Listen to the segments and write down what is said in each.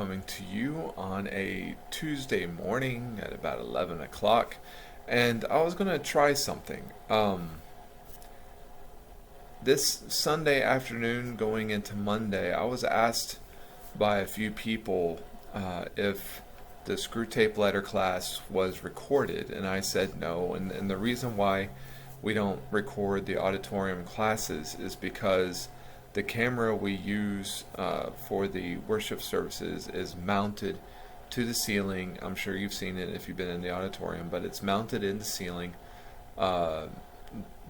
coming to you on a Tuesday morning at about 11 o'clock, and I was going to try something. This Sunday afternoon going into Monday, I was asked by a few people if the Screwtape letter class was recorded, and I said no. And the reason why we don't record the auditorium classes is because the camera we use for the worship services is mounted to the ceiling. I'm sure you've seen it if you've been in the auditorium, but it's mounted in the ceiling uh,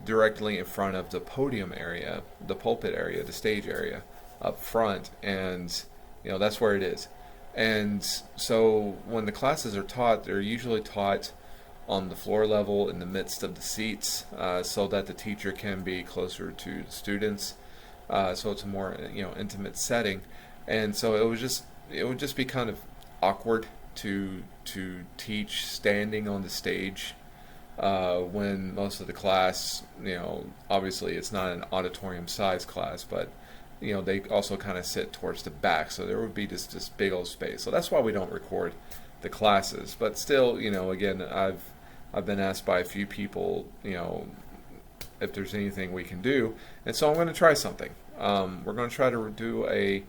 directly in front of the podium area, the pulpit area, the stage area up front, and that's where it is. And so when the classes are taught, they're usually taught on the floor level in the midst of the seats, so that the teacher can be closer to the students. So it's a more intimate setting, and so it would just be kind of awkward to teach standing on the stage when most of the class, obviously it's not an auditorium size class, but they also kind of sit towards the back, so there would be just this big old space. So that's why we don't record the classes. But still, again, I've been asked by a few people, if there's anything we can do, and so I'm going to try something. We're going to try to do a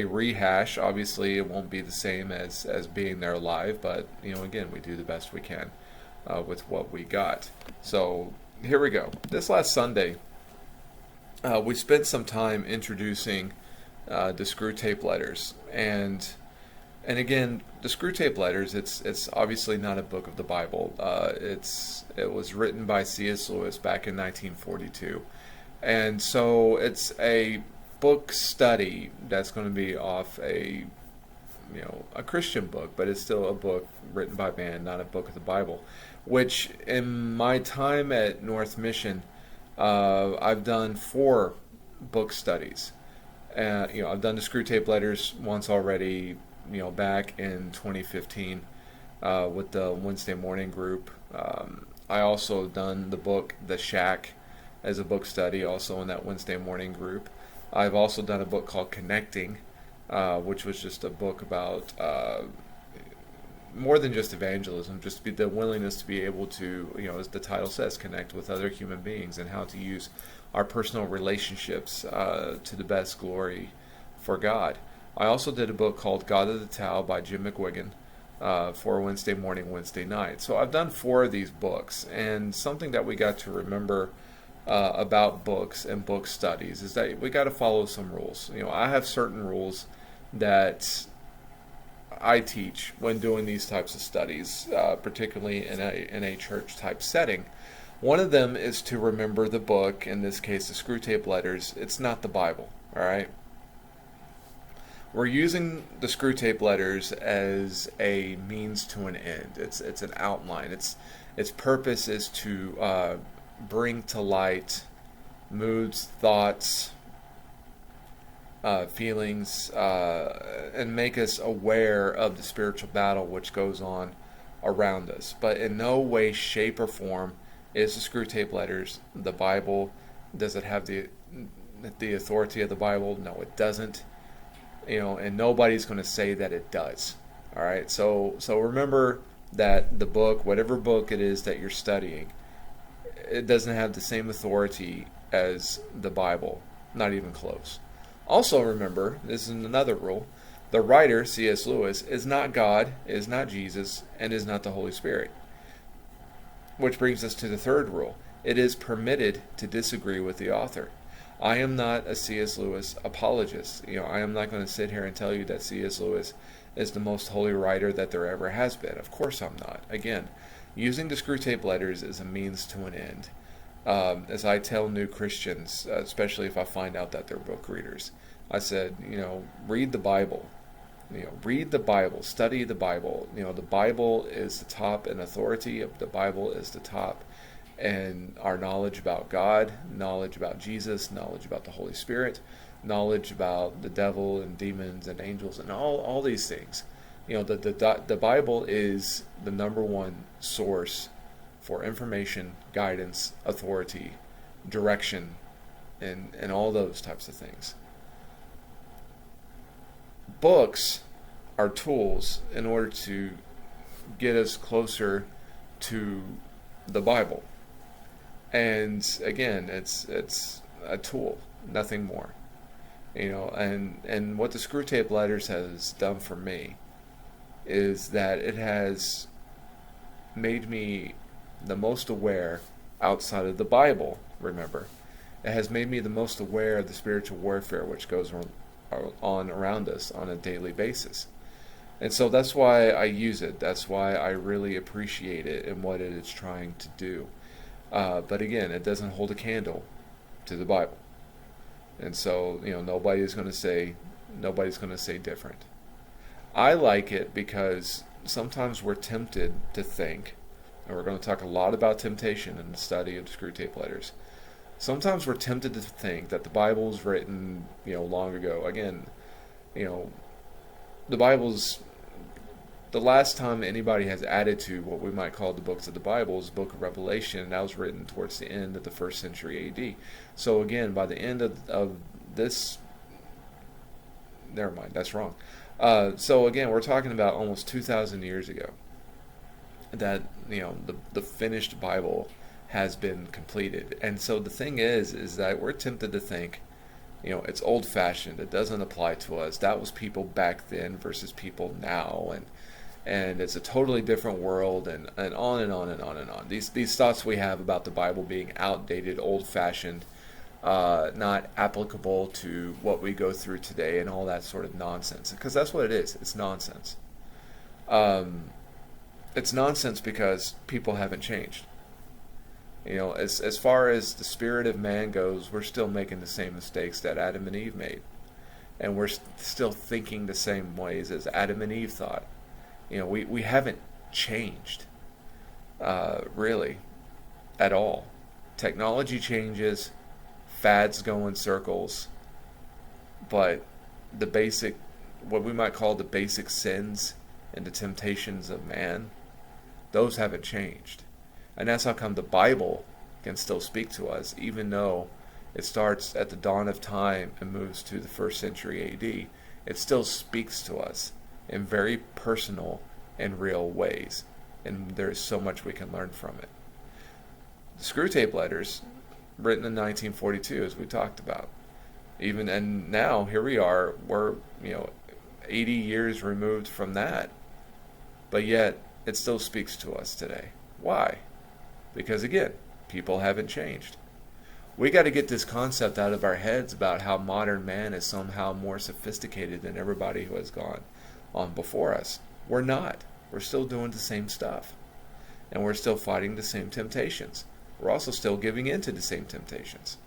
rehash. Obviously, it won't be the same as being there live, but again, we do the best we can with what we got. So here we go. This last Sunday, we spent some time introducing the Screwtape Letters, and again, the Screwtape Letters. It's obviously not a book of the Bible. It was written by C.S. Lewis back in 1942, and so it's a book study that's going to be off a Christian book, but it's still a book written by man, not a book of the Bible. Which in my time at North Mission, I've done 4 book studies. I've done the Screwtape Letters once already, back in 2015 with the Wednesday morning group. I also done the book The Shack as a book study, also in that Wednesday morning group. I've also done a book called Connecting, which was just a book about more than just evangelism, just the willingness to be able to, as the title says, connect with other human beings and how to use our personal relationships to the best glory for God. I also did a book called God of the Tao by Jim McGuigan for Wednesday morning, Wednesday night. So I've done 4 of these books, and something that we got to remember about books and book studies is that we got to follow some rules. I have certain rules that I teach when doing these types of studies, particularly in a church type setting. One of them is to remember the book, in this case the Screwtape Letters. It's not the Bible, all right? We're using the Screwtape Letters as a means to an end. It's an outline. Its purpose is to bring to light moods, thoughts, feelings, and make us aware of the spiritual battle which goes on around us. But in no way, shape, or form is the Screwtape Letters the Bible. Does it have the authority of the Bible? No, it doesn't. And nobody's going to say that it does. All right. So remember that the book, whatever book it is that you're studying, it doesn't have the same authority as the Bible. Not even close. Also remember, this is another rule, the writer, C.S. Lewis, is not God, is not Jesus, and is not the Holy Spirit. Which brings us to the third rule. It is permitted to disagree with the author. I am not a C.S. Lewis apologist. I am not going to sit here and tell you that C.S. Lewis is the most holy writer that there ever has been. Of course I'm not. Again, using the Screwtape Letters is a means to an end. As I tell new Christians, especially if I find out that they're book readers, I said, read the Bible. Read the Bible, study the Bible. The Bible is the top in authority. The Bible is the top in our knowledge about God, knowledge about Jesus, knowledge about the Holy Spirit, knowledge about the devil and demons and angels and all these things. The Bible is the number one source for information, guidance, authority, direction, and all those types of things. Books are tools in order to get us closer to the Bible. And again, it's a tool, nothing more. And what the Screwtape Letters has done for me is that it has made me the most aware outside of the Bible. Remember, it has made me the most aware of the spiritual warfare which goes on around us on a daily basis. And so that's why I use it. That's why I really appreciate it and what it is trying to do. But again, it doesn't hold a candle to the Bible. And so, nobody's going to say different. I like it because sometimes we're tempted to think, and we're going to talk a lot about temptation in the study of the Screwtape Letters. Sometimes we're tempted to think that the Bible was written, long ago. Again, the Bible's the last time anybody has added to what we might call the books of the Bible is the book of Revelation, and that was written towards the end of the 1st century AD. So again, by the end of this, never mind, that's wrong. So again, we're talking about almost 2,000 years ago that the finished Bible has been completed. And so the thing is that we're tempted to think, it's old-fashioned. It doesn't apply to us. That was people back then versus people now, and it's a totally different world, and on and on and on and on. These thoughts we have about the Bible being outdated, old-fashioned, not applicable to what we go through today, and all that sort of nonsense. Because that's what it is. It's nonsense. It's nonsense because people haven't changed. As far as the spirit of man goes, we're still making the same mistakes that Adam and Eve made. And we're still thinking the same ways as Adam and Eve thought. We haven't changed, really, at all. Technology changes, fads go in circles, but the basic, what we might call the basic sins and the temptations of man, those haven't changed. And that's how come the Bible can still speak to us, even though it starts at the dawn of time and moves to the 1st century AD. It still speaks to us in very personal and real ways. And there's so much we can learn from it. The Screwtape Letters, written in 1942, as we talked about. And now, here we are, we're 80 years removed from that. But yet, it still speaks to us today. Why? Because again, people haven't changed. We got to get this concept out of our heads about how modern man is somehow more sophisticated than everybody who has gone on before us. We're not. We're still doing the same stuff. And we're still fighting the same temptations. We're also still giving in to the same temptations.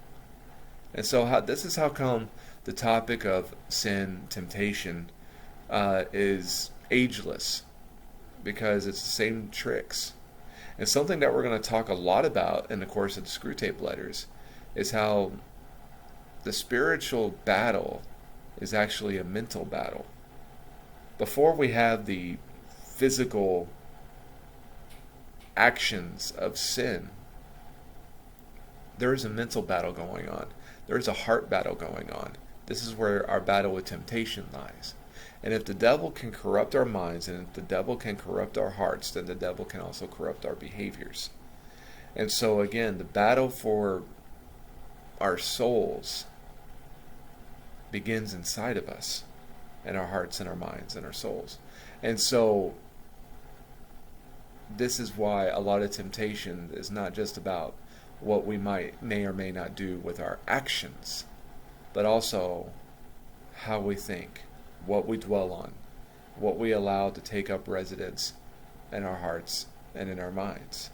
And so this is how come the topic of sin, temptation, is ageless. Because it's the same tricks. And something that we're going to talk a lot about in the course of the Screwtape Letters is how the spiritual battle is actually a mental battle. Before we have the physical actions of sin, there is a mental battle going on. There is a heart battle going on. This is where our battle with temptation lies. And if the devil can corrupt our minds, and if the devil can corrupt our hearts, then the devil can also corrupt our behaviors. And so again, the battle for our souls begins inside of us, and our hearts and our minds and our souls. And so this is why a lot of temptation is not just about what we may or may not do with our actions, but also how we think, what we dwell on, what we allow to take up residence in our hearts and in our minds.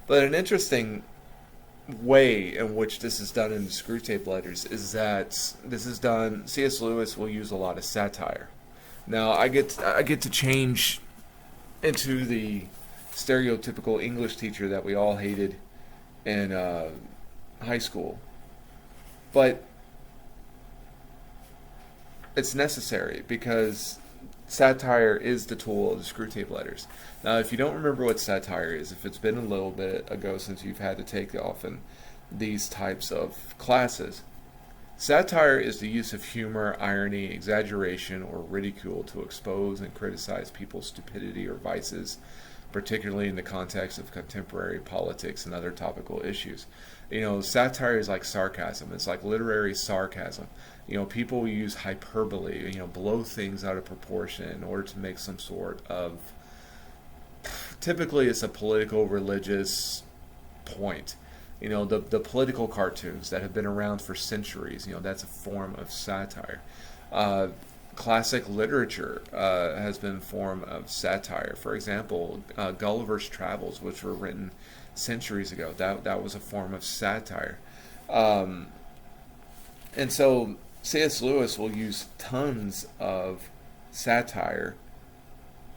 But an interesting way in which this is done in the Screwtape Letters is that this is done, C.S. Lewis will use a lot of satire. Now I get to change into the stereotypical English teacher that we all hated in high school. But it's necessary because satire is the tool of the Screwtape Letters. Now, if you don't remember what satire is, if it's been a little bit ago since you've had to take often these types of classes, Satire is the use of humor, irony, exaggeration, or ridicule to expose and criticize people's stupidity or vices, particularly in the context of contemporary politics and other topical issues. Satire is like sarcasm. It's like literary sarcasm. People use hyperbole, blow things out of proportion in order to make some sort of, typically it's a political, religious point. The political cartoons that have been around for centuries, that's a form of satire. Uh, Classic literature has been a form of satire. For example, Gulliver's Travels, which were written centuries ago, that was a form of satire. Um, and so C.S. Lewis will use tons of satire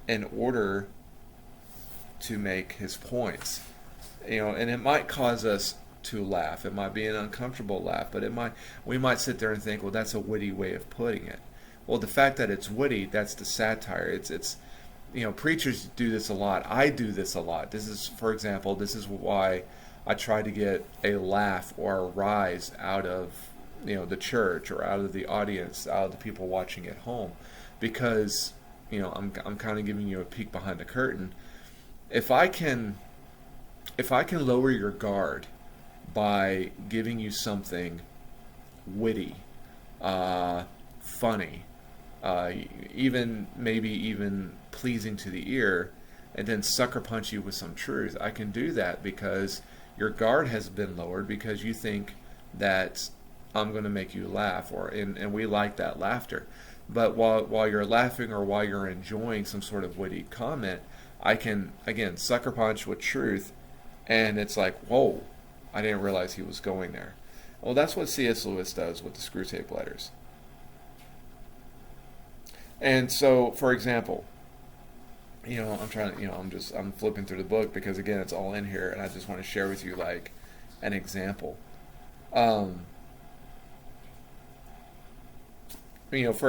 in order to make his points. And it might cause us to laugh. It might be an uncomfortable laugh, but we might sit there and think, well, that's a witty way of putting it. Well, the fact that it's witty, that's the satire. Preachers do this a lot. I do this a lot. For example, this is why I try to get a laugh or a rise out of, the church or out of the audience, out of the people watching at home, because, I'm kind of giving you a peek behind the curtain. If I can lower your guard by giving you something witty, funny, maybe even pleasing to the ear, and then sucker punch you with some truth, I can do that because your guard has been lowered because you think that I'm going to make you laugh, and we like that laughter. But while you're laughing or while you're enjoying some sort of witty comment, I can, again, sucker punch with truth, and it's like, whoa, I didn't realize he was going there. Well, that's what C.S. Lewis does with the Screwtape Letters. And so, for example, I'm flipping through the book because, again, it's all in here, and I just want to share with you, like, an example. For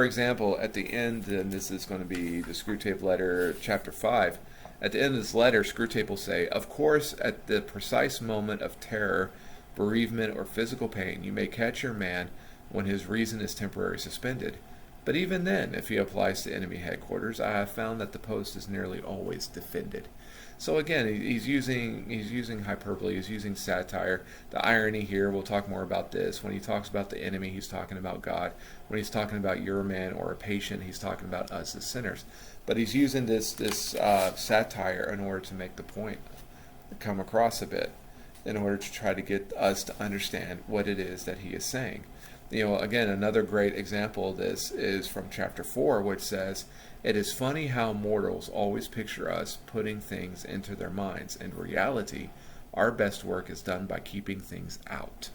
example, at the end, and this is going to be the Screwtape Letter, chapter 5, at the end of this letter, Screwtape will say, "Of course, at the precise moment of terror, bereavement, or physical pain, you may catch your man when his reason is temporarily suspended. But even then, if he applies to enemy headquarters, I have found that the post is nearly always defended." So again, he's using hyperbole, he's using satire. The irony here, we'll talk more about this. When he talks about the enemy, he's talking about God. When he's talking about your man or a patient, he's talking about us as sinners. But he's using this satire in order to make the point come across a bit, in order to try to get us to understand what it is that he is saying. Again, another great example of this is from chapter 4, which says, "It is funny how mortals always picture us putting things into their minds. In reality, our best work is done by keeping things out."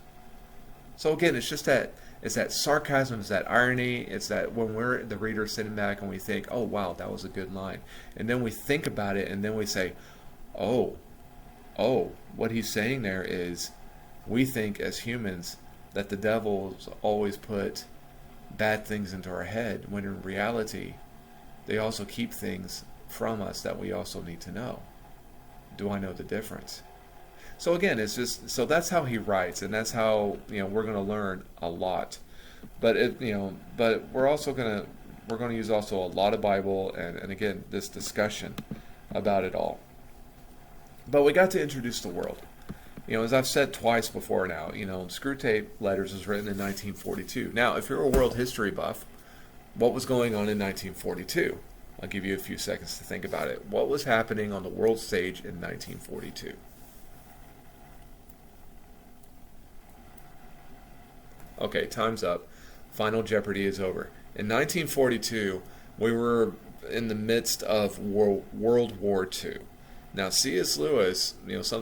So again, it's that sarcasm, it's that irony, it's that when we're the reader sitting back and we think, oh wow, that was a good line. And then we think about it and then we say, oh, what he's saying there is, we think as humans that the devils always put bad things into our head, when in reality, they also keep things from us that we also need to know. Do I know the difference? So again, so that's how he writes, and that's how we're going to learn a lot. But but we're going to use also a lot of Bible and again this discussion about it all. But we got to introduce the world. As I've said twice before now, Screwtape Letters was written in 1942. Now, if you're a world history buff, what was going on in 1942? I'll give you a few seconds to think about it. What was happening on the world stage in 1942? Okay, time's up. Final Jeopardy is over. In 1942, we were in the midst of World War II. Now, C.S. Lewis,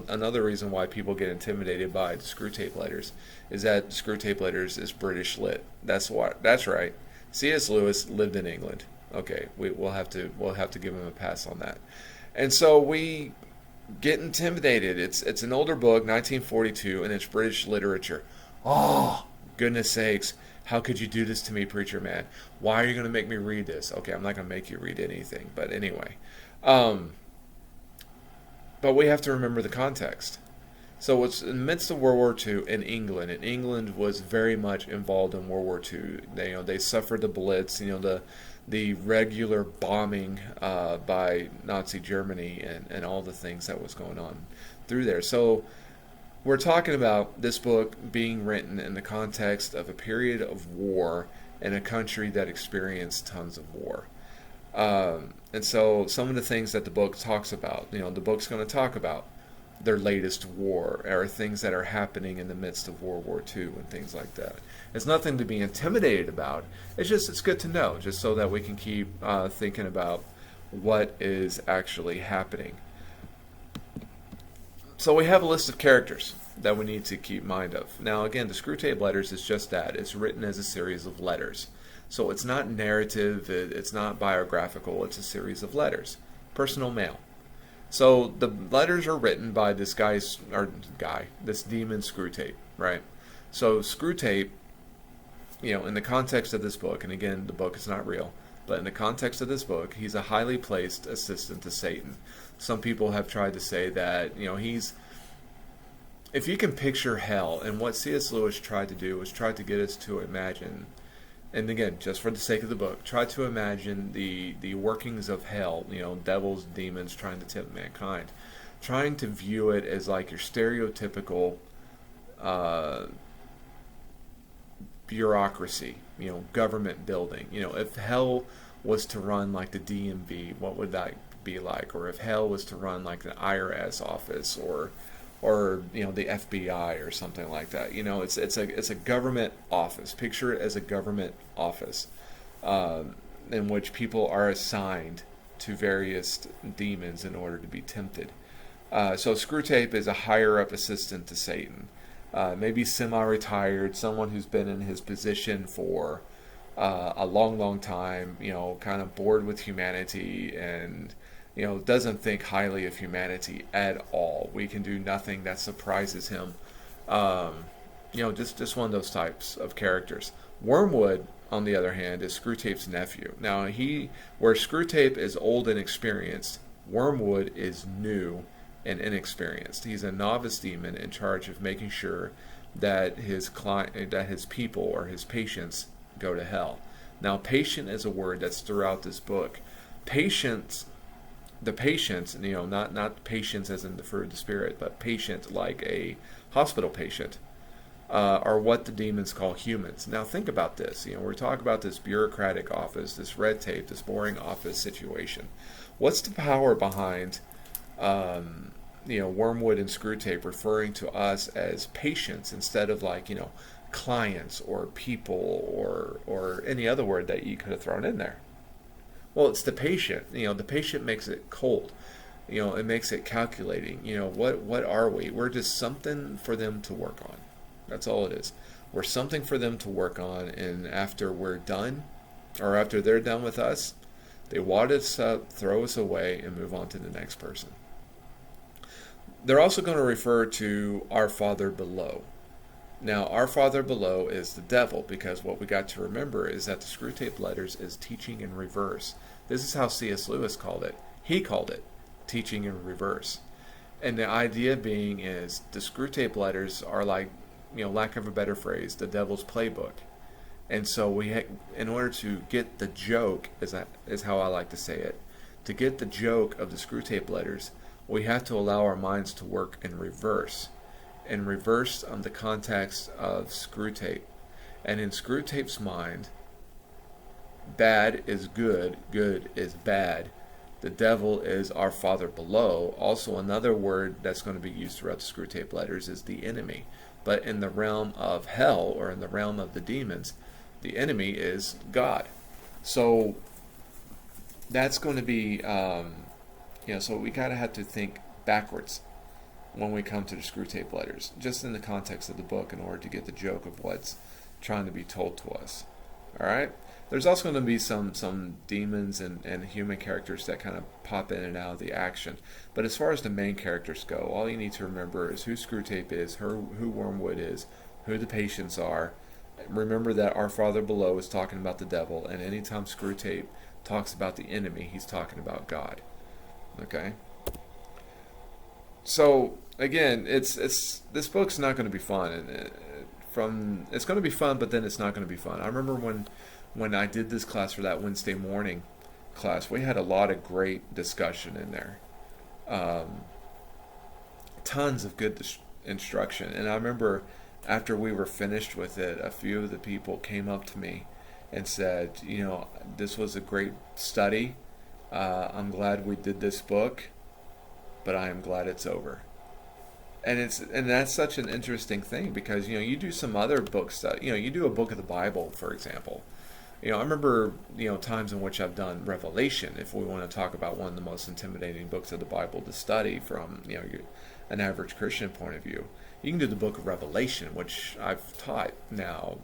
another reason why people get intimidated by the Screwtape Letters is that Screwtape Letters is British lit. That's right. C.S. Lewis lived in England. Okay, we'll have to give him a pass on that. And so we get intimidated. It's an older book, 1942, and it's British literature. Oh, goodness sakes. How could you do this to me, preacher man? Why are you going to make me read this? Okay, I'm not going to make you read anything. But anyway. But we have to remember the context. So it's in the midst of World War II in England, and England was very much involved in World War II. They suffered the Blitz, the regular bombing by Nazi Germany, and all the things that was going on through there. So we're talking about this book being written in the context of a period of war in a country that experienced tons of war. And so some of the things that the book talks about, the book's going to talk about their latest war or things that are happening in the midst of World War II and things like that. It's nothing to be intimidated about. It's good to know, just so that we can keep thinking about what is actually happening. So we have a list of characters that we need to keep mind of. Now again, the Screwtape Letters is just that. It's written as a series of letters. So it's not narrative, it's not biographical, it's a series of letters. Personal mail. So the letters are written by this this demon Screwtape, right? So Screwtape, in the context of this book, and again, the book is not real, but in the context of this book, he's a highly placed assistant to Satan. Some people have tried to say that, if you can picture hell, and what C.S. Lewis tried to do was try to get us to imagine, and again, just for the sake of the book, try to imagine the workings of hell, devils, demons trying to tempt mankind. Trying to view it as like your stereotypical bureaucracy, government building. If hell was to run like the DMV, what would that be like? Or if hell was to run like the IRS office or the FBI or something like that. It's a government office. Picture it as a government office in which people are assigned to various demons in order to be tempted. So Screwtape is a higher up assistant to Satan, maybe semi-retired, someone who's been in his position for a long time. Kind of bored with humanity and doesn't think highly of humanity at all. We can do nothing that surprises him. Just one of those types of characters. Wormwood, on the other hand, is Screwtape's nephew. Now, where Screwtape is old and experienced, Wormwood is new and inexperienced. He's a novice demon in charge of making sure that his people or his patients go to hell. Now, patient is a word that's throughout this book. The patients, not patients as in the fruit of the spirit, but patient like a hospital patient, are what the demons call humans. Now think about this. We're talking about this bureaucratic office, this red tape, this boring office situation. What's the power behind, Wormwood and Screwtape referring to us as patients instead of like, clients or people or any other word that you could have thrown in there? Well, it's the patient. The patient makes it cold. It makes it calculating. What are we? We're just something for them to work on. That's all it is. We're something for them to work on, and after we're done, or after they're done with us, they wad us up, throw us away, and move on to the next person. They're also going to refer to our Father below. Now, our Father below is the devil, because what we got to remember is that the Screwtape Letters is teaching in reverse. This is how C.S. Lewis called it. He called it teaching in reverse. And the idea being is the Screwtape Letters are like, lack of a better phrase, the devil's playbook. And so in order to get the joke, is how I like to say it, to get the joke of the Screwtape Letters, we have to allow our minds to work in reverse. In reverse on the context of Screwtape. And in Screwtape's mind, bad is good, good is bad. The devil is our Father below. Also, another word that's going to be used throughout the Screwtape Letters is the enemy. But in the realm of hell, or in the realm of the demons, the enemy is God. So that's going to be, so we kind of have to think backwards when we come to the Screwtape Letters, just in the context of the book, in order to get the joke of what's trying to be told to us. All right? There's also going to be some demons and human characters that kind of pop in and out of the action. But as far as the main characters go, all you need to remember is who Screwtape is, who Wormwood is, who the patients are. Remember that our Father below is talking about the devil, and anytime Screwtape talks about the enemy, he's talking about God. Okay? So again, it's this book's not going to be fun, and it's going to be fun, but then it's not going to be fun. I remember when I did this class for that Wednesday morning class, we had a lot of great discussion in there. Um, Tons of good instruction, and I remember after we were finished with it, a few of the people came up to me and said, this was a great study. I'm glad we did this book, but I am glad it's over. And that's such an interesting thing because you do some other book stuff. You do a book of the Bible, for example. I remember times in which I've done Revelation. If we want to talk about one of the most intimidating books of the Bible to study from an average Christian point of view, you can do the book of Revelation, which I've taught now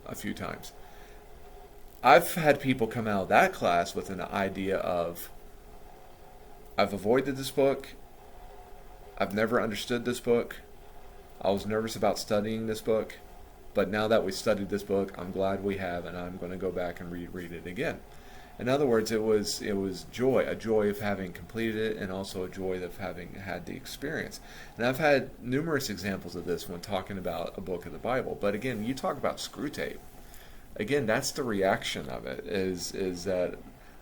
a few times. I've had people come out of that class with an idea of, I've avoided this book. I've never understood this book. I was nervous about studying this book. But now that we studied this book, I'm glad we have, and I'm going to go back and reread it again. In other words, it was joy, a joy of having completed it, and also a joy of having had the experience. And I've had numerous examples of this when talking about a book of the Bible. But again, you talk about Screwtape. Again, that's the reaction of it, is that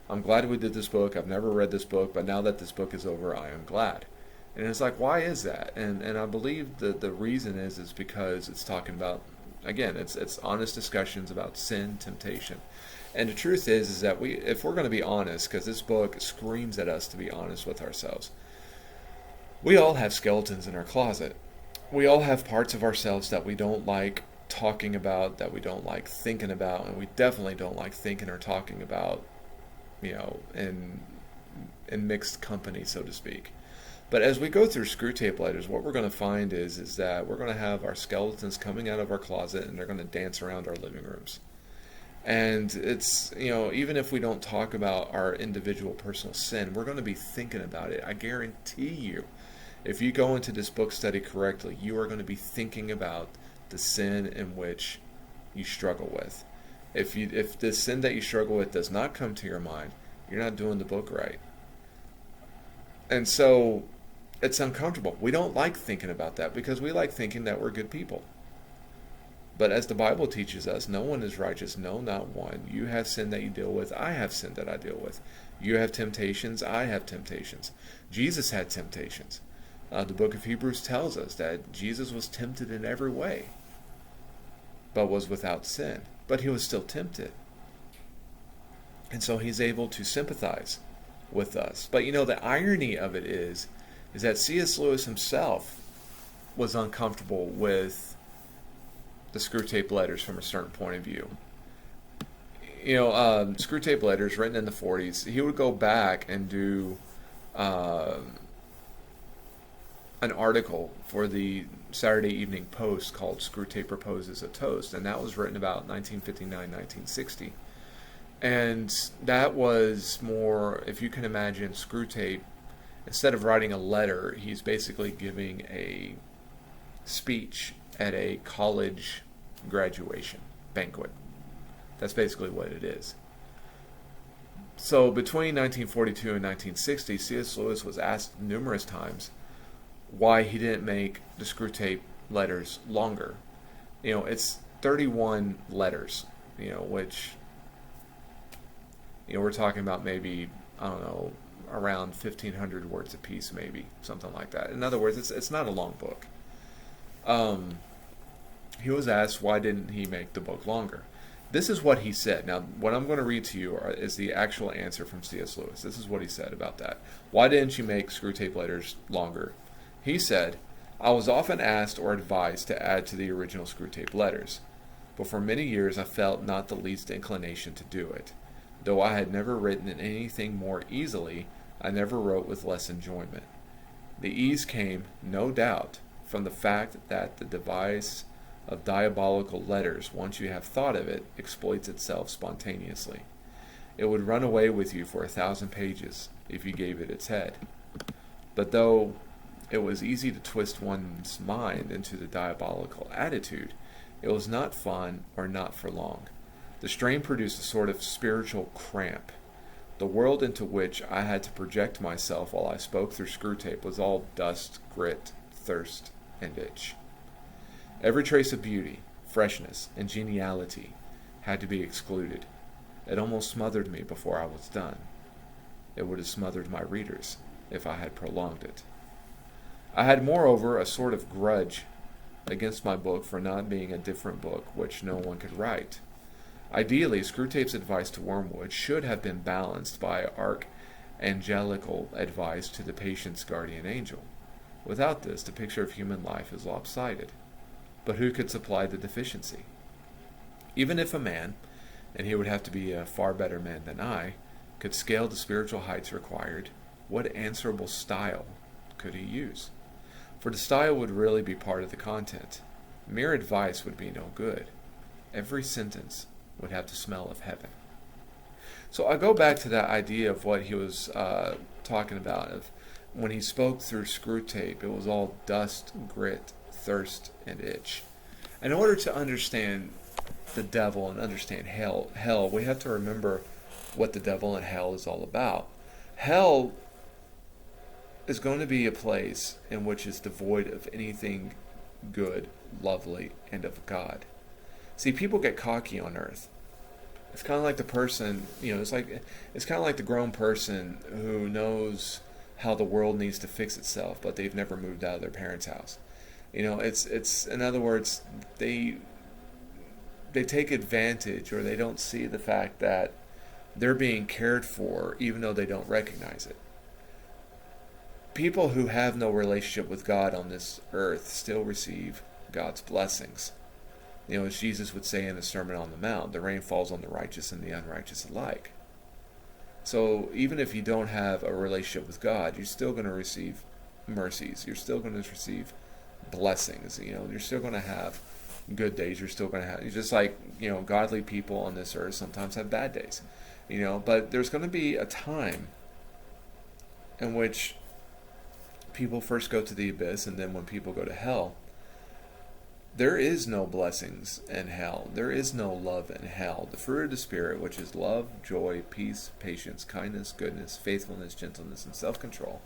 I'm glad we did this book. I've never read this book, but now that this book is over, I am glad. And it's like, why is that? And I believe that the reason is because it's talking about, again, it's honest discussions about sin, temptation. And the truth is that if we're going to be honest, because this book screams at us to be honest with ourselves, we all have skeletons in our closet. We all have parts of ourselves that we don't like talking about, that we don't like thinking about, and we definitely don't like thinking or talking about, in mixed company, so to speak. But as we go through Screwtape Letters, what we're going to find is that we're going to have our skeletons coming out of our closet, and they're going to dance around our living rooms. And it's, even if we don't talk about our individual personal sin, we're going to be thinking about it. I guarantee you, if you go into this book study correctly, you are going to be thinking about the sin in which you struggle with. If the sin that you struggle with does not come to your mind, you're not doing the book right. And so it's uncomfortable. We don't like thinking about that because we like thinking that we're good people. But as the Bible teaches us, no one is righteous, no, not one. You have sin that you deal with. I have sin that I deal with. You have temptations. I have temptations. Jesus had temptations. The book of Hebrews tells us that Jesus was tempted in every way, but was without sin. But he was still tempted. And so he's able to sympathize with us. But the irony of it is that C.S. Lewis himself was uncomfortable with the Screwtape Letters from a certain point of view. Screwtape Letters, written in the 40s, he would go back and do an article for the Saturday Evening Post called Screwtape Proposes a Toast, and that was written about 1959, 1960. And that was more, if you can imagine, Screwtape, instead of writing a letter, he's basically giving a speech at a college graduation banquet. That's basically what it is. So between 1942 and 1960, C.S. Lewis was asked numerous times why he didn't make the Screwtape Letters longer. It's 31 letters, which, we're talking about maybe, I don't know, around 1,500 words a piece, maybe, something like that. In other words, it's not a long book. He was asked why didn't he make the book longer. This is what he said. Now, what I'm going to read to you is the actual answer from C.S. Lewis. This is what he said about that. Why didn't you make Screwtape Letters longer? He said, I was often asked or advised to add to the original Screwtape Letters, but for many years I felt not the least inclination to do it. Though I had never written anything more easily, I never wrote with less enjoyment. The ease came, no doubt, from the fact that the device of diabolical letters, once you have thought of it, exploits itself spontaneously. It would run away with you for 1,000 pages if you gave it its head. But though it was easy to twist one's mind into the diabolical attitude, it was not fun or not for long. The strain produced a sort of spiritual cramp. The world into which I had to project myself while I spoke through Screwtape was all dust, grit, thirst, and itch. Every trace of beauty, freshness, and geniality had to be excluded. It almost smothered me before I was done. It would have smothered my readers if I had prolonged it. I had, moreover, a sort of grudge against my book for not being a different book which no one could write. Ideally, Screwtape's advice to Wormwood should have been balanced by archangelical advice to the patient's guardian angel. Without this, the picture of human life is lopsided. But who could supply the deficiency? Even if a man, and he would have to be a far better man than I, could scale the spiritual heights required, what answerable style could he use? For the style would really be part of the content. Mere advice would be no good. Every sentence would have to smell of heaven. So I go back to that idea of what he was talking about. Of when he spoke through Screwtape, it was all dust, grit, thirst, and itch. In order to understand the devil and understand hell, we have to remember what the devil and hell is all about. Hell is going to be a place in which is devoid of anything good, lovely, and of God. See, people get cocky on earth. It's kind of like the person, it's kind of like the grown person who knows how the world needs to fix itself, but they've never moved out of their parents' house. It's in other words, they take advantage, or they don't see the fact that they're being cared for even though they don't recognize it. People who have no relationship with God on this earth still receive God's blessings. As Jesus would say in the Sermon on the Mount, the rain falls on the righteous and the unrighteous alike. So even if you don't have a relationship with God, you're still going to receive mercies. You're still going to receive blessings. You're still going to have good days. You're still going to have, just like, godly people on this earth sometimes have bad days. But there's going to be a time in which people first go to the abyss, and then when people go to hell, there is no blessings in hell. There is no love in hell. The fruit of the Spirit, which is love, joy, peace, patience, kindness, goodness, faithfulness, gentleness, and self-control,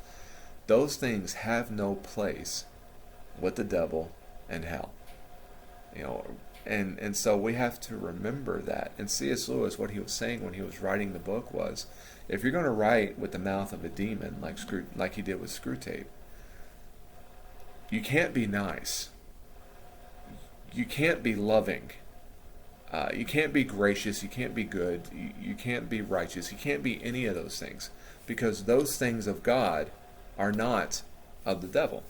those things have no place with the devil and hell. And so we have to remember that. And C.S. Lewis, what he was saying when he was writing the book was, if you're going to write with the mouth of a demon, like he did with Screwtape, you can't be nice. You can't be loving. You can't be gracious. You can't be good. You can't be righteous. You can't be any of those things, because those things of God are not of the devil.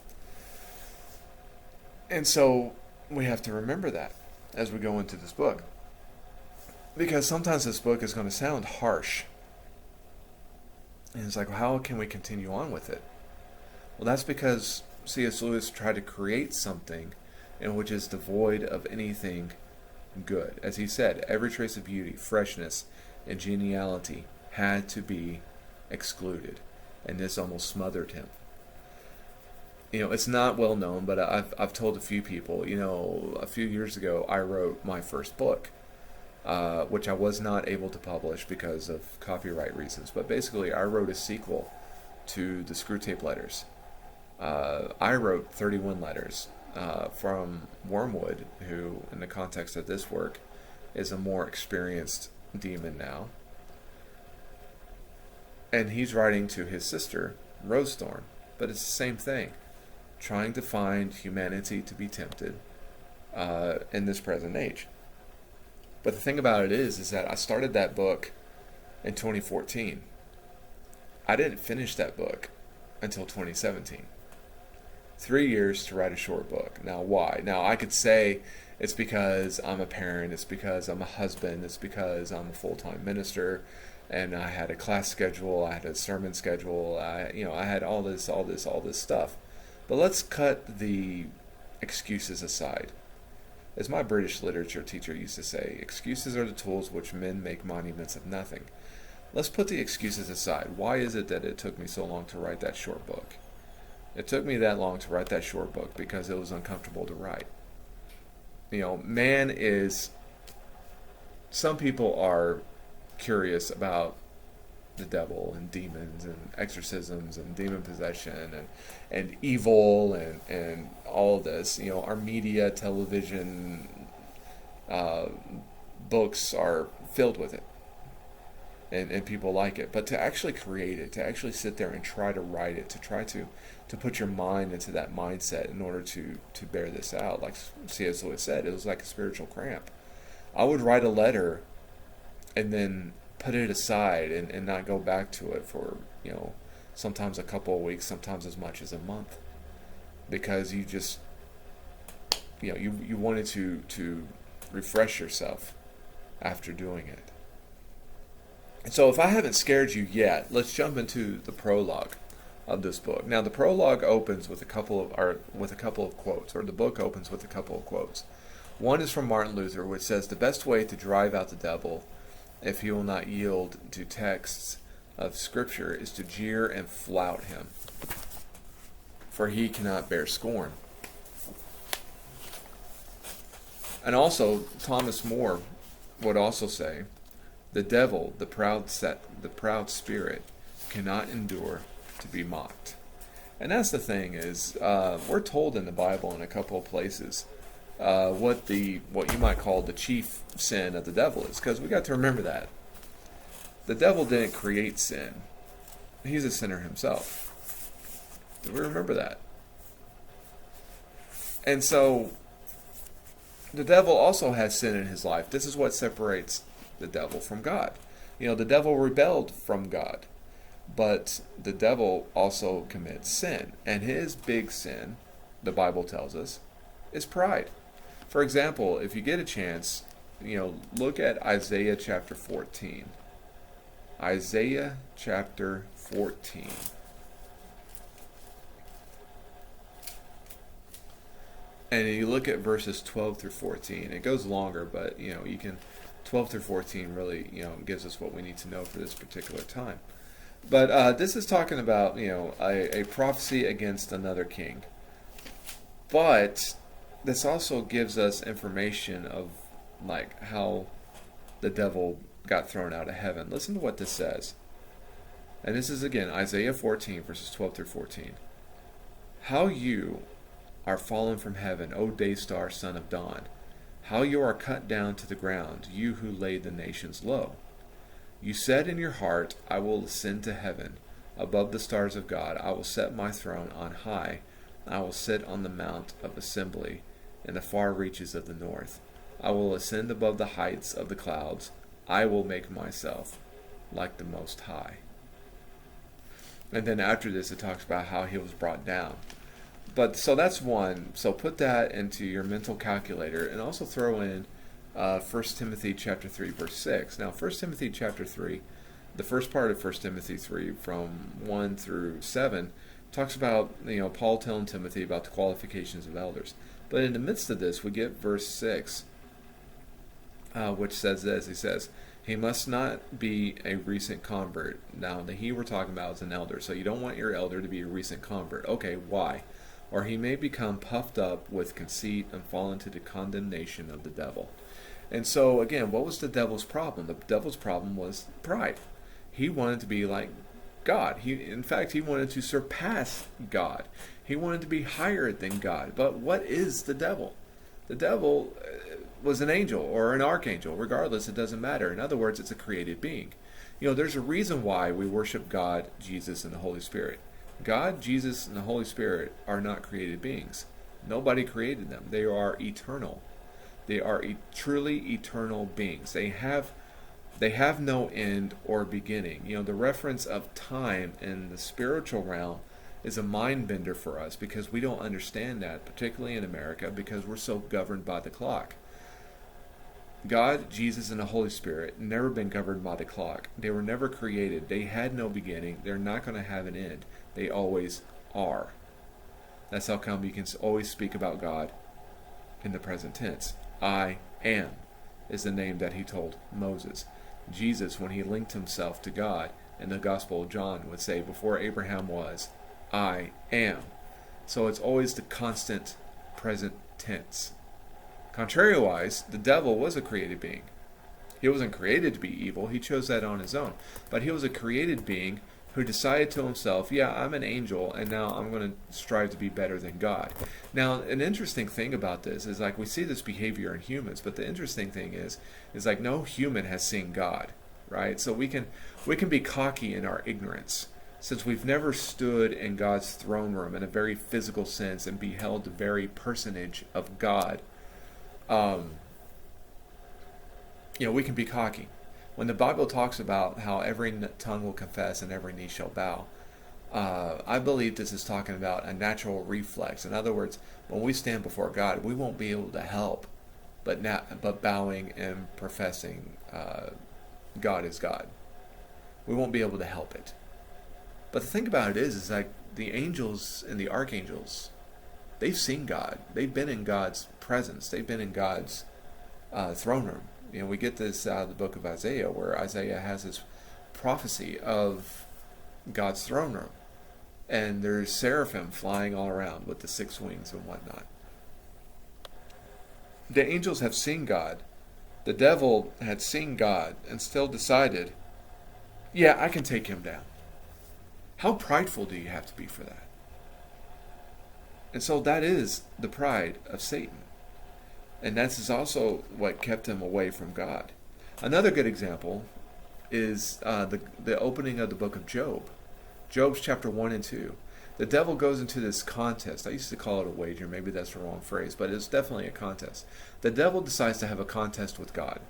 And so we have to remember that as we go into this book, because sometimes this book is going to sound harsh. And it's like, well, how can we continue on with it? Well, that's because C.S. Lewis tried to create something in which is devoid of anything good. As he said, every trace of beauty, freshness, and geniality had to be excluded, and this almost smothered him. It's not well known, but I've told a few people, a few years ago I wrote my first book, which I was not able to publish because of copyright reasons. But basically, I wrote a sequel to the Screwtape Letters. I wrote 31 letters from Wormwood, who, in the context of this work, is a more experienced demon now. And he's writing to his sister, Rosethorn. But it's the same thing. Trying to find humanity to be tempted in this present age. But the thing about it is that I started that book in 2014. I didn't finish that book until 2017. 3 years to write a short book. Now, why? Now, I could say it's because I'm a parent, it's because I'm a husband, it's because I'm a full-time minister, and I had a class schedule, I had a sermon schedule, I had all this stuff. But let's cut the excuses aside. As my British literature teacher used to say, excuses are the tools which men make monuments of nothing. Let's put the excuses aside. Why is it that it took me so long to write that short book? It took me that long to write that short book because it was uncomfortable to write. Some people are curious about the devil and demons and exorcisms and demon possession and evil and all this. Our media, television, books are filled with it. And people like it. But to actually create it, to actually sit there and try to write it, to try to put your mind into that mindset in order to bear this out, like C.S. Lewis said, it was like a spiritual cramp. I would write a letter and then put it aside and not go back to it for, sometimes a couple of weeks, sometimes as much as a month. Because you just, you wanted to refresh yourself after doing it. And so if I haven't scared you yet, let's jump into the prologue of this book. Now the prologue opens with a couple of quotes, or the book opens with a couple of quotes. One is from Martin Luther, which says, "The best way to drive out the devil, if he will not yield to texts of Scripture, is to jeer and flout him, for he cannot bear scorn." And also, Thomas More would also say, "The devil, the proud spirit, cannot endure to be mocked." And that's the thing is, we're told in the Bible in a couple of places what you might call the chief sin of the devil is, because we got to remember that the devil didn't create sin; he's a sinner himself. Do we remember that? And so the devil also has sin in his life. This is what separates the devil from God. The devil rebelled from God, but the devil also commits sin, and his big sin, the Bible tells us, is pride. For example, if you get a chance, look at Isaiah chapter 14. Isaiah chapter 14. And you look at verses 12 through 14. It goes longer, but you can 12 through 14 really gives us what we need to know for this particular time. But this is talking about a prophecy against another king. But this also gives us information of like how the devil got thrown out of heaven. Listen to what this says. And this is again Isaiah 14 verses 12 through 14. "How you are fallen from heaven, O day star, son of dawn! How you are cut down to the ground, you who laid the nations low! You said in your heart, I will ascend to heaven, above the stars of God. I will set my throne on high. I will sit on the mount of assembly in the far reaches of the north. I will ascend above the heights of the clouds. I will make myself like the Most High." And then after this, it talks about how he was brought down. But so that's one. So put that into your mental calculator, and also throw in 1 Timothy chapter 3 verse 6. Now 1 Timothy chapter 3, the first part of 1 Timothy 3 from 1 through 7 talks about Paul telling Timothy about the qualifications of elders. But in the midst of this, we get verse 6, which says this. He says, "He must not be a recent convert." Now the he we're talking about is an elder. So you don't want your elder to be a recent convert. Okay, why? "Or he may become puffed up with conceit and fall into the condemnation of the devil." And so again, what was the devil's problem? The devil's problem was pride. He wanted to be like God. In fact, he wanted to surpass God. He wanted to be higher than God. But what is the devil? The devil was an angel or an archangel. Regardless, it doesn't matter. In other words, it's a created being. There's a reason why we worship God, Jesus, and the Holy Spirit. God, Jesus, and the Holy Spirit are not created beings. Nobody created them. They are eternal. They are truly eternal beings. They have no end or beginning. The reference of time in the spiritual realm is a mind bender for us, because we don't understand that, particularly in America, because we're so governed by the clock. God, Jesus, and the Holy Spirit never been governed by the clock. They were never created. They had no beginning. They're not going to have an end. They always are. That's how come you can always speak about God in the present tense. I am is the name that he told Moses. Jesus, when he linked himself to God in the Gospel of John, would say, "Before Abraham was, I am." So it's always the constant present tense. Contrariwise, the devil was a created being. He wasn't created to be evil. He chose that on his own. But he was a created being who decided to himself, yeah, I'm an angel, and now I'm going to strive to be better than God. Now, an interesting thing about this is like we see this behavior in humans, but the interesting thing is like no human has seen God, right? So we can be cocky in our ignorance. Since we've never stood in God's throne room in a very physical sense and beheld the very personage of God, we can be cocky. When the Bible talks about how every tongue will confess and every knee shall bow, I believe this is talking about a natural reflex. In other words, when we stand before God, we won't be able to help but bowing and professing God is God. We won't be able to help it. But the thing about it is like the angels and the archangels, they've seen God. They've been in God's presence. They've been in God's throne room. We get this out of the book of Isaiah, where Isaiah has this prophecy of God's throne room. And there's seraphim flying all around with the 6 wings and whatnot. The angels have seen God. The devil had seen God and still decided, yeah, I can take him down. How prideful do you have to be for that? And so that is the pride of Satan. And that's also what kept him away from God. Another good example is the opening of the book of Job. Job's chapter 1 and 2. The devil goes into this contest. I used to call it a wager. Maybe that's the wrong phrase, but it's definitely a contest. The devil decides to have a contest with God.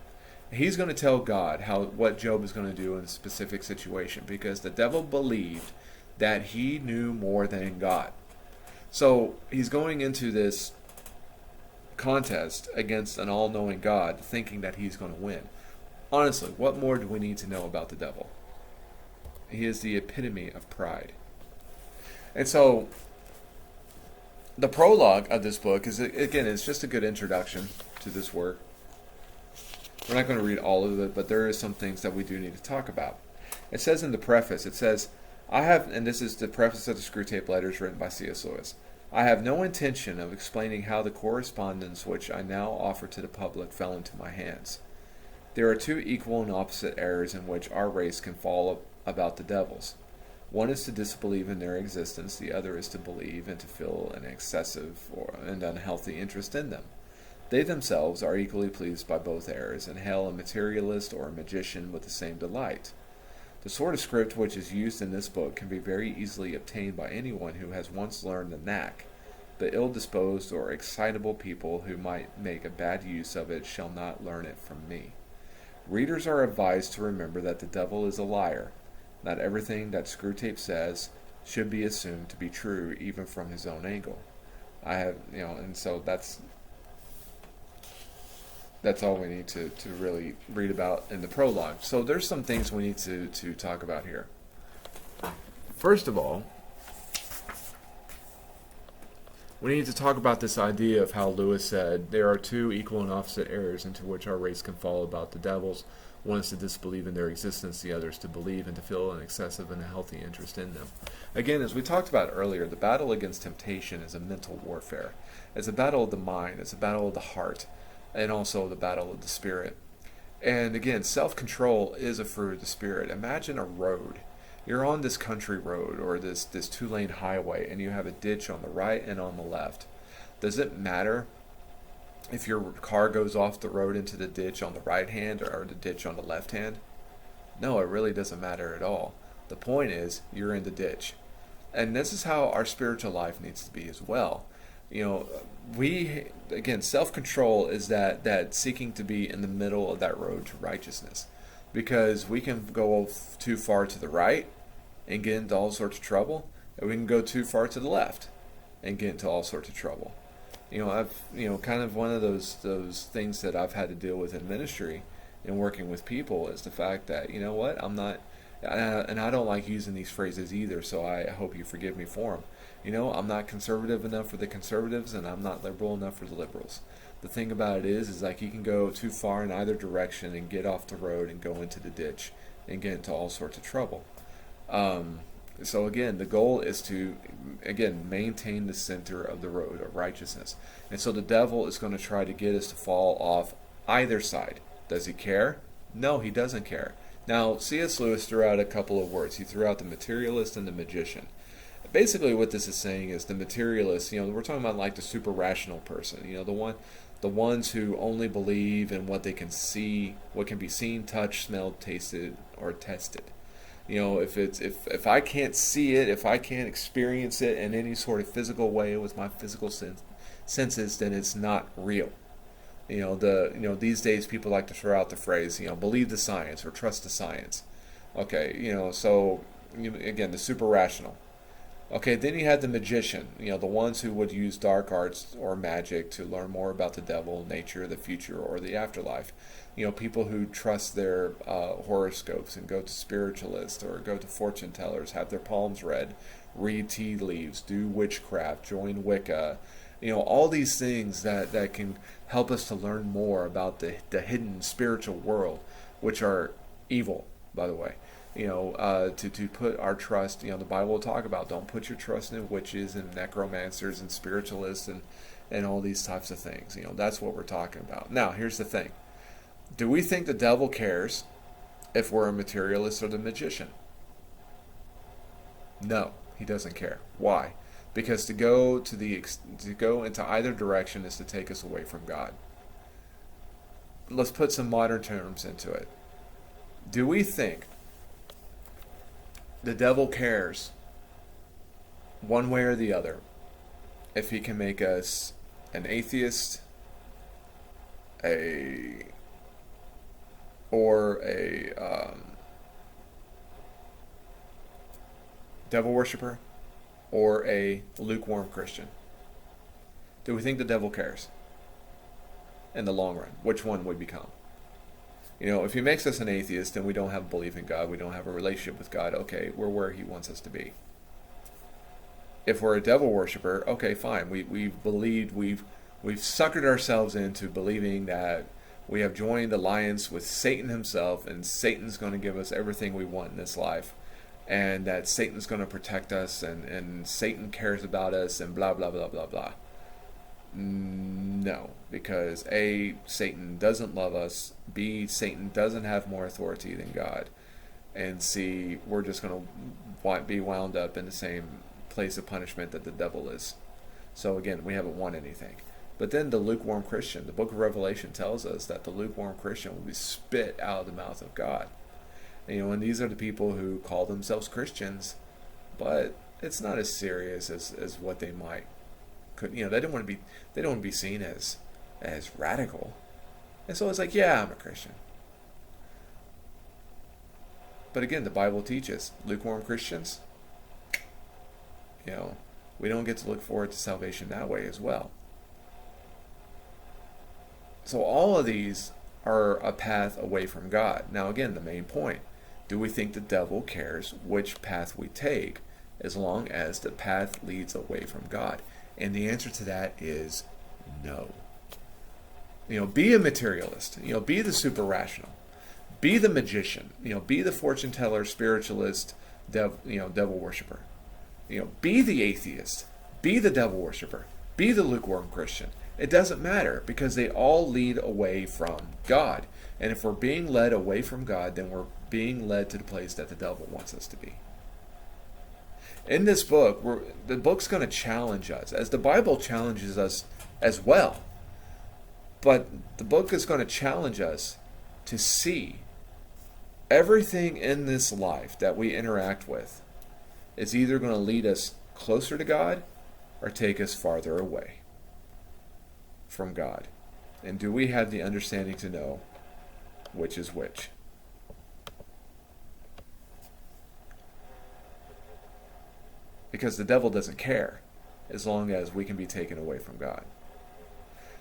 He's going to tell God what Job is going to do in a specific situation, because the devil believed that he knew more than God. So he's going into this contest against an all-knowing God, thinking that he's going to win. Honestly, what more do we need to know about the devil? He is the epitome of pride. And so the prologue of this book is, again, it's just a good introduction to this work. We're not going to read all of it, but there are some things that we do need to talk about. It says in the preface, it says, and this is the preface of the Screwtape Letters written by C.S. Lewis, I have no intention of explaining how the correspondence which I now offer to the public fell into my hands. There are 2 equal and opposite errors in which our race can fall about the devils. One is to disbelieve in their existence, the other is to believe and to feel an excessive and unhealthy interest in them. They themselves are equally pleased by both errors, and hail a materialist or a magician with the same delight. The sort of script which is used in this book can be very easily obtained by anyone who has once learned the knack. The ill-disposed or excitable people who might make a bad use of it shall not learn it from me. Readers are advised to remember that the devil is a liar. Not everything that Screwtape says should be assumed to be true, even from his own angle. And so that's all we need to really read about in the prologue. So there's some things we need to talk about here. First of all, we need to talk about this idea of how Lewis said there are 2 equal and opposite errors into which our race can fall about the devils. One is to disbelieve in their existence, the other is to believe and to feel an excessive and a healthy interest in them. Again, as we talked about earlier, the battle against temptation is a mental warfare. It's a battle of the mind, it's a battle of the heart, and also the battle of the spirit. And again, self-control is a fruit of the spirit. Imagine a road. You're on this country road or this 2-lane highway, and you have a ditch on the right and on the left. Does it matter if your car goes off the road into the ditch on the right hand or the ditch on the left hand? No, it really doesn't matter at all. The point is, you're in the ditch. And this is how our spiritual life needs to be as well. Self-control is that seeking to be in the middle of that road to righteousness. Because we can go too far to the right and get into all sorts of trouble, and we can go too far to the left and get into all sorts of trouble. Kind of one of those things that I've had to deal with in ministry and working with people is the fact that, I'm not, and I don't like using these phrases either, so I hope you forgive me for them. I'm not conservative enough for the conservatives, and I'm not liberal enough for the liberals. The thing about it is like you can go too far in either direction and get off the road and go into the ditch and get into all sorts of trouble. So again, the goal is to, maintain the center of the road of righteousness. And so the devil is going to try to get us to fall off either side. Does he care? No, he doesn't care. Now, C.S. Lewis threw out a couple of words. He threw out the materialist and the magician. Basically, what this is saying is the materialist, we're talking about like the super rational person, the ones who only believe in what they can see, what can be seen, touched, smelled, tasted, or tested. If I can't see it, if I can't experience it in any sort of physical way with my physical senses, then it's not real. These days people like to throw out the phrase, believe the science or trust the science. Okay, again, the super rational. Okay, then you had the magician, the ones who would use dark arts or magic to learn more about the devil, nature, the future, or the afterlife. People who trust their horoscopes and go to spiritualists or go to fortune tellers, have their palms read, read tea leaves, do witchcraft, join Wicca. All these things that can help us to learn more about the hidden spiritual world, which are evil, by the way. To put our trust, the Bible will talk about, don't put your trust in witches and necromancers and spiritualists and all these types of things. That's what we're talking about. Now, here's the thing. Do we think the devil cares if we're a materialist or the magician? No, he doesn't care. Why? Because to go into either direction is to take us away from God. Let's put some modern terms into it. Do we think the devil cares one way or the other if he can make us an atheist, or a devil worshiper, or a lukewarm Christian? Do we think the devil cares in the long run which one we become? If he makes us an atheist, then we don't have belief in God, we don't have a relationship with God. Okay, we're where he wants us to be. If we're a devil worshiper, okay, fine. We've suckered ourselves into believing that we have joined alliance with Satan himself, and Satan's going to give us everything we want in this life, and that Satan's going to protect us, and Satan cares about us, and blah, blah, blah, blah, blah. No, because A, Satan doesn't love us, B, Satan doesn't have more authority than God, and C, we're just going to be wound up in the same place of punishment that the devil is. So again, we haven't won anything. But then the lukewarm Christian, the book of Revelation tells us that the lukewarm Christian will be spit out of the mouth of God. And these are the people who call themselves Christians, but it's not as serious as what they might. They don't want to be seen as radical. And so it's like, yeah, I'm a Christian. But again, the Bible teaches lukewarm Christians, we don't get to look forward to salvation that way as well. So all of these are a path away from God. Now again, the main point. Do we think the devil cares which path we take as long as the path leads away from God? And the answer to that is no. Be a materialist. Be the super rational. Be the magician. Be the fortune teller, spiritualist, devil worshiper. Be the atheist. Be the devil worshiper. Be the lukewarm Christian. It doesn't matter, because they all lead away from God. And if we're being led away from God, then we're being led to the place that the devil wants us to be. In this book, the book's going to challenge us, as the Bible challenges us as well. But the book is going to challenge us to see everything in this life that we interact with is either going to lead us closer to God or take us farther away from God. And do we have the understanding to know which is which? Because the devil doesn't care as long as we can be taken away from God.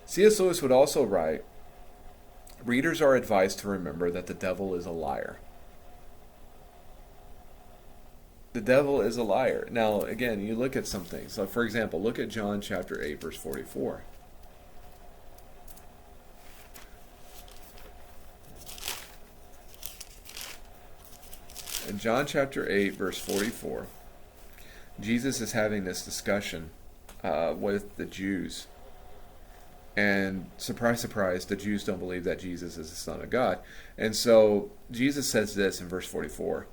C.S. Lewis would also write, readers are advised to remember that the devil is a liar. The devil is a liar. Now, again, you look at some things. So, for example, look at John chapter 8, verse 44. In John chapter 8, verse 44, Jesus is having this discussion with the Jews. And surprise, surprise, the Jews don't believe that Jesus is the Son of God. And so Jesus says this in verse 44.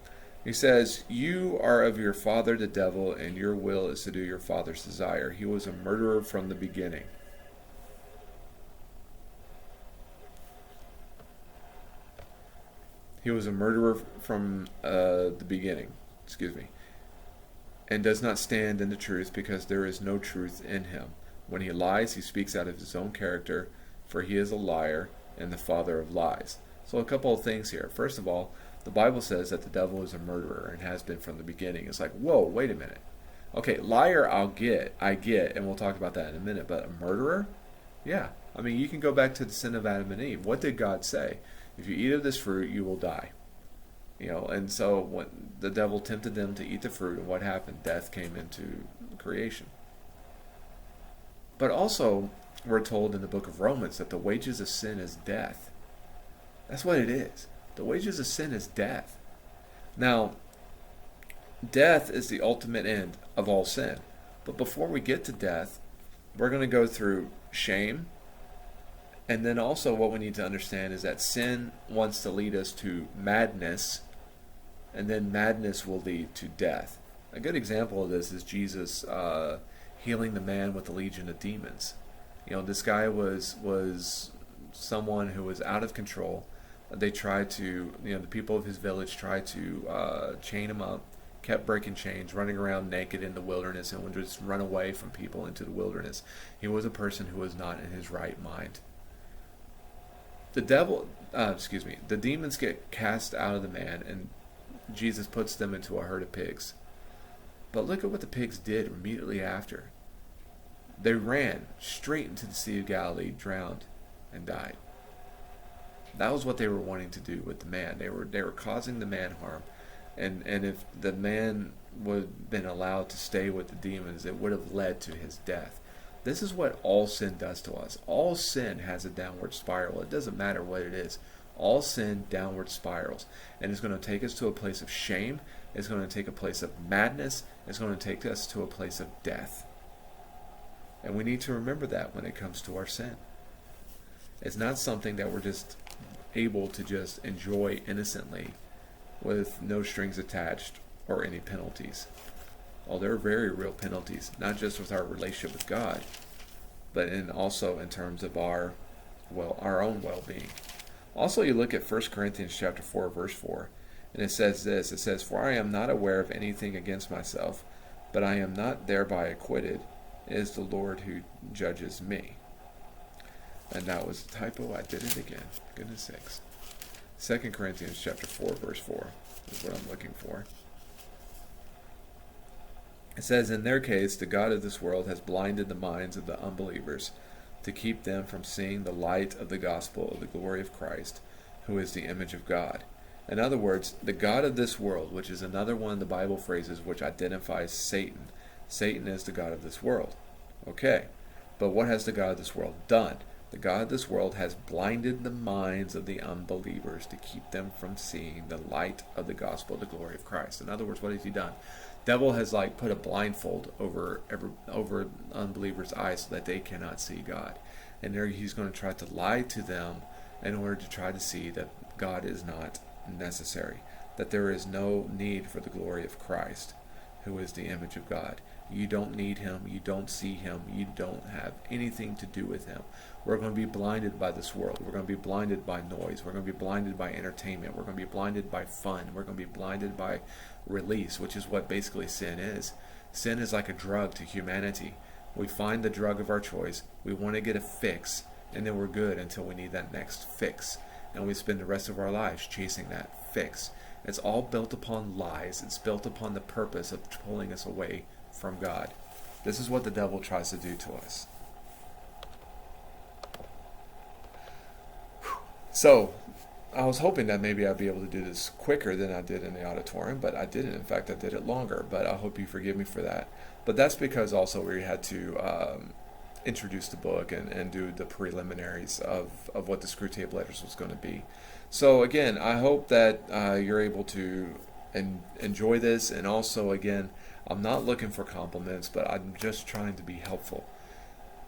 He says, "You are of your father the devil, and your will is to do your father's desire. He was a murderer from the beginning." He was a murderer from the beginning, and does not stand in the truth, because there is no truth in him. When he lies, he speaks out of his own character, for he is a liar and the father of lies. So a couple of things here. First of all, the Bible says that the devil is a murderer and has been from the beginning. It's like, whoa, wait a minute. Okay, liar I get, and we'll talk about that in a minute, but a murderer? Yeah. I mean, you can go back to the sin of Adam and Eve. What did God say? If you eat of this fruit, you will die. And so when the devil tempted them to eat the fruit, and what happened? Death came into creation. But also, we're told in the book of Romans that the wages of sin is death. That's what it is. The wages of sin is death. Now, death is the ultimate end of all sin. But before we get to death, we're going to go through shame. And then also what we need to understand is that sin wants to lead us to madness, and then madness will lead to death. A good example of this is Jesus healing the man with a legion of demons. This guy was someone who was out of control. They tried to, the people of his village tried to chain him up, kept breaking chains, running around naked in the wilderness, and would just run away from people into the wilderness. He was a person who was not in his right mind. The demons get cast out of the man, and Jesus puts them into a herd of pigs. But look at what the pigs did immediately after. They ran straight into the Sea of Galilee, drowned, and died. That was what they were wanting to do with the man. They were causing the man harm. And if the man would have been allowed to stay with the demons, it would have led to his death. This is what all sin does to us. All sin has a downward spiral. It doesn't matter what it is. All sin downward spirals. And it's going to take us to a place of shame. It's going to take a place of madness. It's going to take us to a place of death. And we need to remember that when it comes to our sin. It's not something that we're just able to just enjoy innocently with no strings attached or any penalties. Oh, there are very real penalties, not just with our relationship with God, but also in terms of our own well-being. Also, you look at 1 Corinthians chapter 4, verse 4, and it says this. It says, "For I am not aware of anything against myself, but I am not thereby acquitted. It is the Lord who judges me." And that was a typo. I did it again. Goodness sakes. 2 Corinthians chapter 4, verse 4 is what I'm looking for. It says, "In their case, the God of this world has blinded the minds of the unbelievers to keep them from seeing the light of the gospel of the glory of Christ, who is the image of God." In other words, the God of this world, which is another one of the Bible phrases which identifies Satan. Satan is the God of this world. Okay, but what has the God of this world done? The God of this world has blinded the minds of the unbelievers to keep them from seeing the light of the gospel of the glory of Christ. In other words, what has he done? Devil has put a blindfold over unbelievers' eyes so that they cannot see God. And there he's going to try to lie to them in order to try to see that God is not necessary, that there is no need for the glory of Christ, who is the image of God. You don't need him. You don't see him. You don't have anything to do with him. We're going to be blinded by this world. We're going to be blinded by noise. We're going to be blinded by entertainment. We're going to be blinded by fun. We're going to be blinded by release, which is what basically sin is. Sin is like a drug to humanity. We find the drug of our choice. We want to get a fix, and then we're good until we need that next fix. And we spend the rest of our lives chasing that fix. It's all built upon lies. It's built upon the purpose of pulling us away from God. This is what the devil tries to do to us. So, I was hoping that maybe I'd be able to do this quicker than I did in the auditorium, but I didn't. In fact, I did it longer, but I hope you forgive me for that. But that's because also we had to introduce the book and do the preliminaries of what the Screwtape Letters was going to be. So again, I hope that you're able to enjoy this, and also again, I'm not looking for compliments, but I'm just trying to be helpful.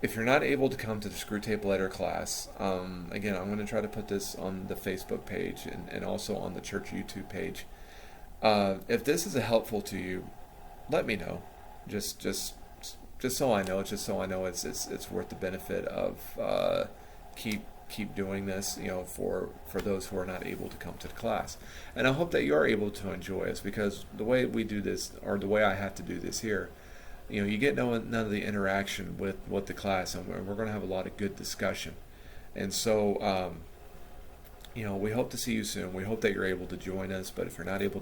if you're not able to come to the Screwtape Letter class, again, I'm going to try to put this on the Facebook page and also on the church YouTube page. If this is helpful to you, let me know. Just so I know. Just so I know it's worth the benefit of keep doing this. For those who are not able to come to the class, and I hope that you are able to enjoy us, because the way we do this, or the way I have to do this here, you get none of the interaction with the class, and we're going to have a lot of good discussion. And so, we hope to see you soon. We hope that you're able to join us, but if you're not able to